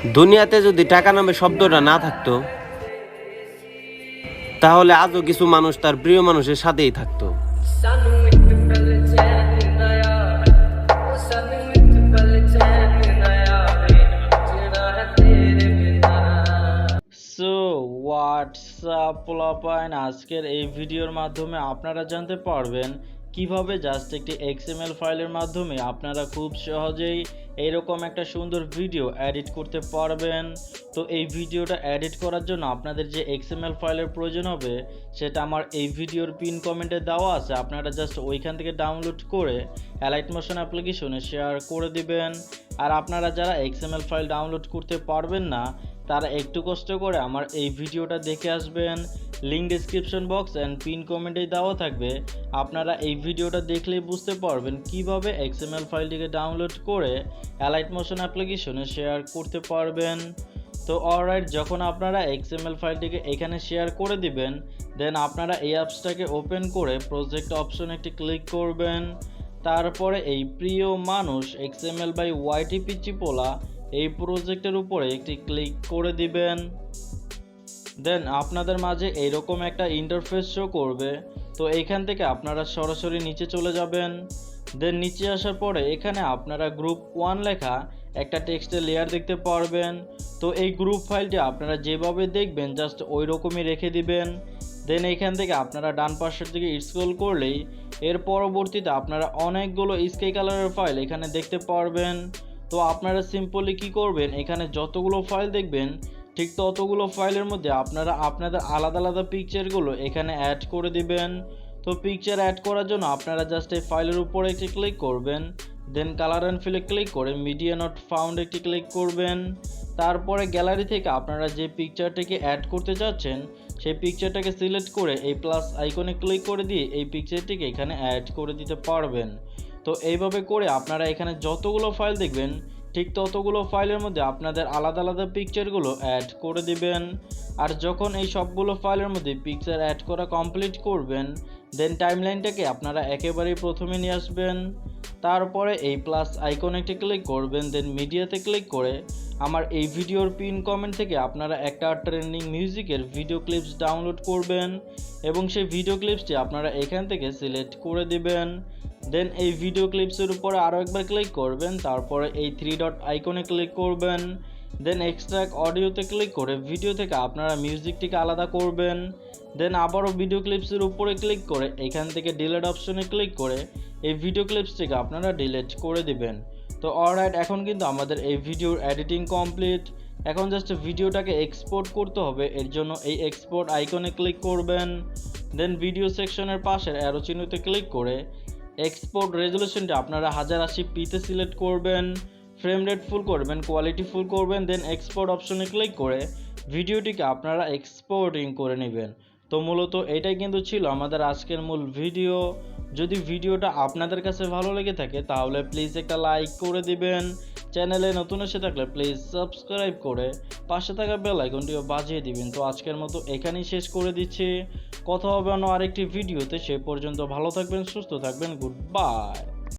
দুনিয়াতে যদি টাকা নামে শব্দটা না থাকতো তাহলে আজও কিছু মানুষ তার প্রিয় মানুষের সাথেই থাকতো। Sanu Ekpal chand naya, oh Sanu Ekpal chand naya, jina hai tere bina। So WhatsApp পোলাপাইন, আজকের এই ভিডিওর মাধ্যমে আপনারা জানতে পারবেন কিভাবে জাস্ট একটি XML ফাইলের মাধ্যমে আপনারা খুব সহজেই এইরকম একটা সুন্দর ভিডিও এডিট করতে পারবেন। তো এই ভিডিওটা এডিট করার জন্য আপনাদের যে XML ফাইলের প্রয়োজন হবে সেটা আমার এই ভিডিওর পিন কমেন্টে দেওয়া আছে। আপনারা জাস্ট ওইখান থেকে ডাউনলোড করে অ্যালাইট মোশন অ্যাপ্লিকেশনে শেয়ার করে দিবেন। আর আপনারা যারা XML ফাইল ডাউনলোড করতে পারবেন না তারা একটু কষ্ট করে আমার এই ভিডিওটা দেখে আসবেন। Link description box and pin কমেন্টেই দেওয়া থাকবে। আপনারা এই ভিডিওটা দেখলেই বুঝতে পারবেন কিভাবে XML ফাইলটিকে ডাউনলোড করে অ্যালাইট মোশন অ্যাপ্লিকেশনে শেয়ার করতে পারবেন। তো অলরাইট, যখন আপনারা XML ফাইলটিকে এখানে শেয়ার করে দিবেন দেন আপনারা এই অ্যাপসটাকে ওপেন করে প্রজেক্ট অপশন একটি ক্লিক করবেন। তারপরে এই প্রিয় মানুষ XML বাই YT পিচ্চি পোলা এই প্রজেক্টের উপরে একটি ক্লিক করে দিবেন। দেন আপনাদের মাঝে এইরকম একটা ইন্টারফেস শো করবে। তো এইখান থেকে আপনারা সরাসরি নিচে চলে যাবেন। দেন নিচে আসার পরে এখানে আপনারা গ্রুপ 1 লেখা একটা টেক্সটের লেয়ার দেখতে পারবেন। তো এই গ্রুপ ফাইলটি আপনারা যেভাবে দেখবেন জাস্ট ওই রকমই রেখে দিবেন। দেন এইখান থেকে আপনারা ডান পাশের দিকে স্ক্রল করলেই এর পরবর্তীতে আপনারা অনেকগুলো স্কাই কালারের ফাইল এখানে দেখতে পারবেন। তো আপনারা সিম্পলি কি করবেন, এখানে যতগুলো ফাইল দেখবেন ঠিক ততগুলো ফাইলের মধ্যে আপনারা আপনাদের আলাদা আলাদা পিকচারগুলো এখানে অ্যাড করে দিবেন। তো পিকচার অ্যাড করার জন্য আপনারা জাস্ট এই ফাইলের উপরে একটি ক্লিক করবেন। দেন কালার অ্যান্ড ফিলে ক্লিক করে মিডিয়া নট ফাউন্ড একটি ক্লিক করবেন। তারপরে গ্যালারি থেকে আপনারা যে পিকচারটাকে অ্যাড করতে চাচ্ছেন সেই পিকচারটাকে সিলেক্ট করে এই প্লাস আইকনে ক্লিক করে দিয়ে এই পিকচারটিকে এখানে অ্যাড করে দিতে পারবেন। তো এইভাবে করে আপনারা এখানে যতগুলো ফাইল দেখবেন ঠিক ততগুলো ফাইলের মধ্যে আপনাদের আলাদা আলাদা পিকচারগুলো অ্যাড করে দিবেন। আর যখন এই সবগুলো ফাইলের মধ্যে পিকচার অ্যাড করা কমপ্লিট করবেন দেন টাইমলাইনটাকে আপনারা একেবারেই প্রথমে নিয়ে আসবেন। তারপরে এই প্লাস আইকনে একটি ক্লিক করবেন। দেন মিডিয়াতে ক্লিক করে আমার এই ভিডিওর পিন কমেন্ট থেকে আপনারা একটা ট্রেন্ডিং মিউজিকের ভিডিও ক্লিপস ডাউনলোড করবেন এবং সেই ভিডিও ক্লিপসটি আপনারা এখান থেকে সিলেক্ট করে দিবেন। দেন এই ভিডিও ক্লিপসের উপরে আরও একবার ক্লিক করবেন। তারপরে এই 3 ডট আইকনে ক্লিক করবেন। দেন এক্সট্রাক্ট অডিওতে ক্লিক করে ভিডিও থেকে আপনারা মিউজিকটিকে আলাদা করবেন। দেন আবারও ভিডিও ক্লিপসের উপরে ক্লিক করে এখান থেকে ডিলিট অপশনে ক্লিক করে এই ভিডিও ক্লিপসটিকে আপনারা ডিলিট করে দিবেন। তো অলরাইট, এখন কিন্তু আমাদের এই ভিডিওর এডিটিং কমপ্লিট। এখন জাস্ট ভিডিওটাকে এক্সপোর্ট করতে হবে। এর জন্য এই এক্সপোর্ট আইকনে ক্লিক করবেন। দেন ভিডিও সেকশনের পাশের অ্যারো চিহ্নতে ক্লিক করে এক্সপোর্ট রেজলিউশনটা আপনারা 1080p-তে সিলেক্ট করবেন। ফ্রেম রেট ফুল করবেন, কোয়ালিটি ফুল করবেন। দেন এক্সপোর্ট অপশনে ক্লিক করে ভিডিওটিকে আপনারা এক্সপোর্টিং করে নেবেন। তো মূলত এটাই কিন্তু ছিল আমাদের আজকের মূল ভিডিও। যদি ভিডিওটা আপনাদের কাছে ভালো লেগে থাকে তাহলে প্লিজ একটা লাইক করে দিবেন। চ্যানেলে নতুন এসে থাকলে প্লিজ সাবস্ক্রাইব করে পাশে থাকা বেল আইকনটিও বাজিয়ে দিবেন। তো আজকের মতো এখানেই শেষ করে দিচ্ছি। কথা হবে অন্য আরেকটি ভিডিওতে। সে পর্যন্ত ভালো থাকবেন, সুস্থ থাকবেন। Good bye.